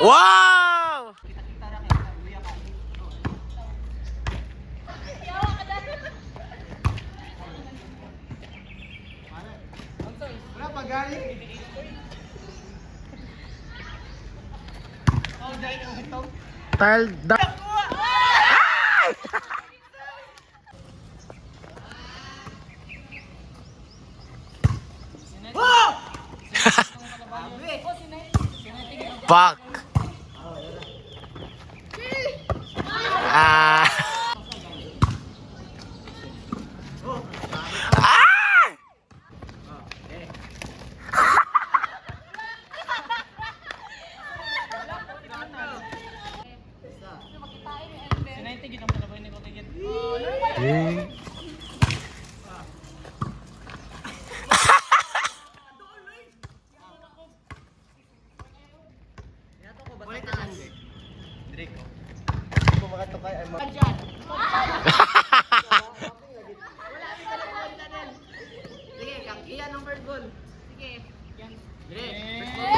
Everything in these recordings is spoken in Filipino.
Wow! Wala pa galing. Oh, dahil ang ito. Tile da... Fuck! Ah! Ah! Balik na lang. Direko. Kung makatukay ay mag... Sige, kang iyan ang first goal. Sige. Dire.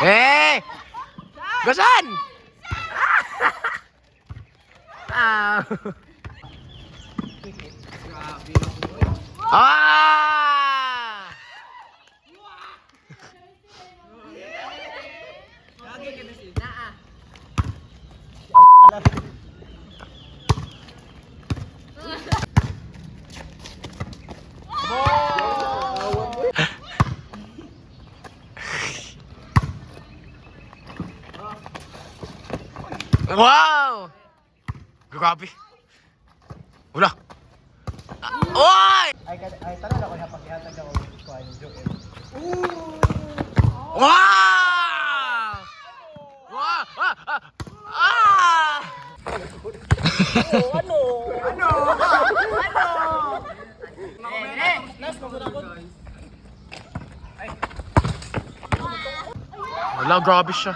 Eh! Gasan! Ah! Grabe. Ah! Lagi ka na sila. Wow! Grabe. Wala. Oy! Ay, tara na ko na paghihatag ako ko ay joke. Wow! Wow! Ah! Ah! Ah! Ano? Wala, grabe siya.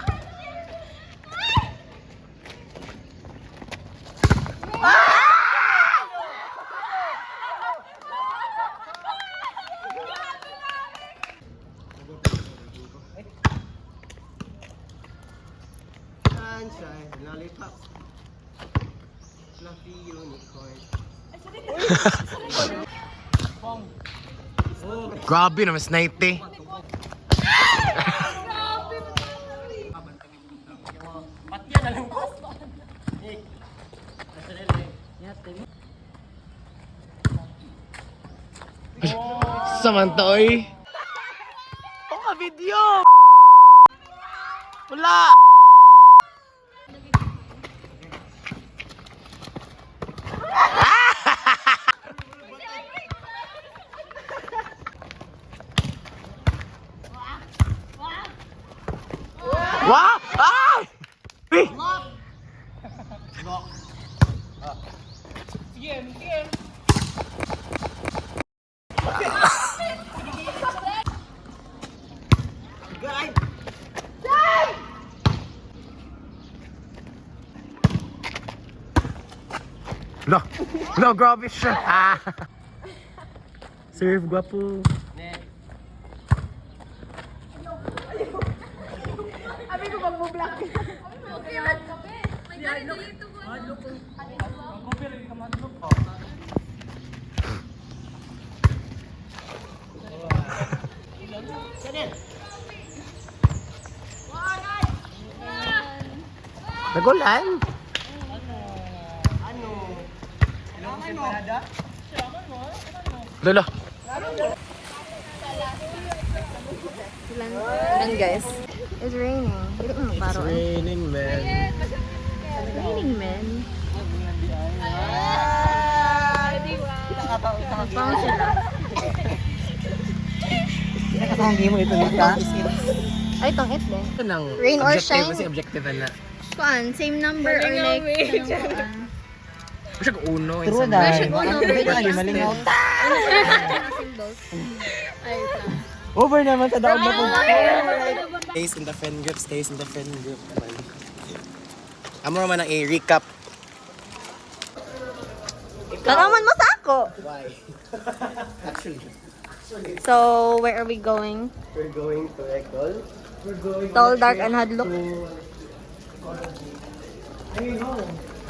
Sunshine, lollipop. Fluffy unicorn. Grabe na, mas 90. Patya na lang ko. Samanta, oy. Oh, ka-video! Wala! Wow! Ah! Eh! Sige. Guys! Wala! Wala, grabe siya! Ah! Serve, guwapo. Abi ko mag-vlog. Okay lang. May galing dito ko. Nagulan? Ano? Ilang separada? Lala. Ilan guys? It's raining. Dito mo paro. Raining, man. Raining man. Pang sila. Nakatanggi mo ito nita? Ay, tong it din. Ito lang. Rain or Objective shine? kasi objective na. Kuan, same number or like Siya ko uno. True insan na. Version uno, version Ay, malingaw. symbols. Ay, Over naman sa daog na po. Stays in the friend group, stays in the friend group. Amo naman ang i-recap. Kanaman mo sa ako. Why? Actually, So, where are we going? We're going to Ecol. We're going Tall, dark, and hadlock. to I know.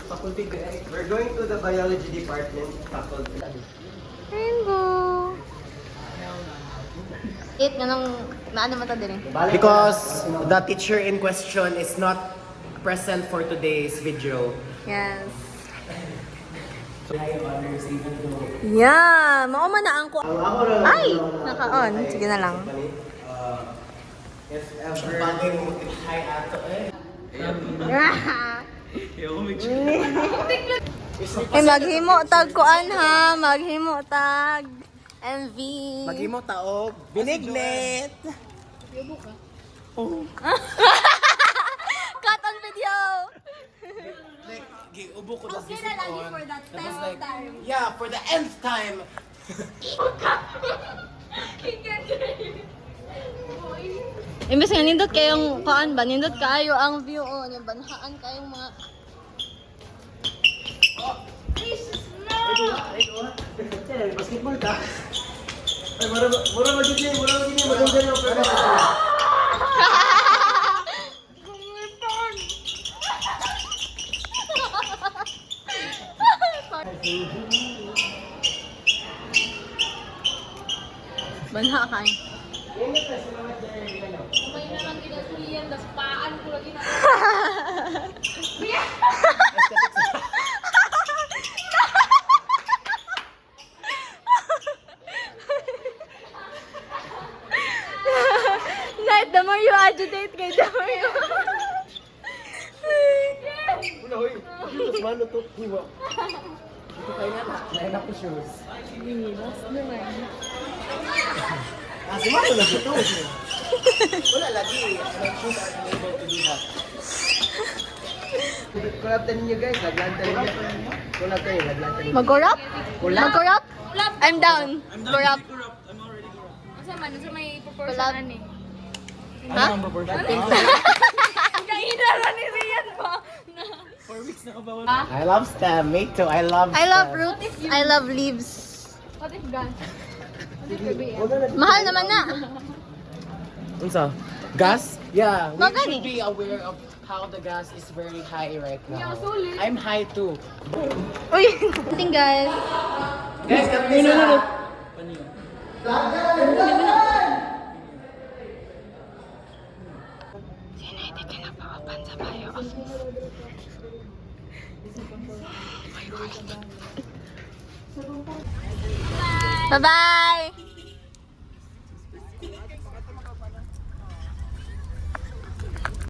Faculty grade. We're going to the biology department faculty. Rainbow. It nga nung naano mo ta din eh. Because the teacher in question is not present for today's video. Yes. Yeah, mao man na ang ko. Ay, naka-on. Sige na lang. If ever... Bagay mo hi ato eh. Eh, maghimo tag kuan ha, maghimo tag MV. Maghimo taog. Binignet. Cut on video. Like, giubo ko na Okay na lang for that Tapos 10th like, time. yeah, for the nth time. Imbes nga nindot kayong kuan ba, nindot kayo ang view o nya banhaan kayong mga Basketball ka? Ay, mura magiging, maganda yung pero. Banha kay. Night, the more you agitate, kay the more you... Una, hoy. Tapos mano to, hiwa. Ito kayo na, nahin ako shoes. Si Mano na ito. Wala lagi. My shoes are unable to do that. Kulaptan ninyo guys, laglantan ninyo. Kulaptan ninyo, laglantan ninyo. Mag-corrupt? Mag-corrupt? I'm down. Corrupt. Asa man, sa may Collab. proportionan eh. Ha? Kaina ra ni Rian ba? 4 weeks na ka ba? I love STEM. Me too. I love I love STEM. roots. I love leaves. What if gun? Mahal naman na. Unsa? Gas? Yeah, we Magani. should be aware of how the gas is very high right now. Yeah, solid. I'm high too. Uy, ting guys. Guys, kami no. Bye-bye.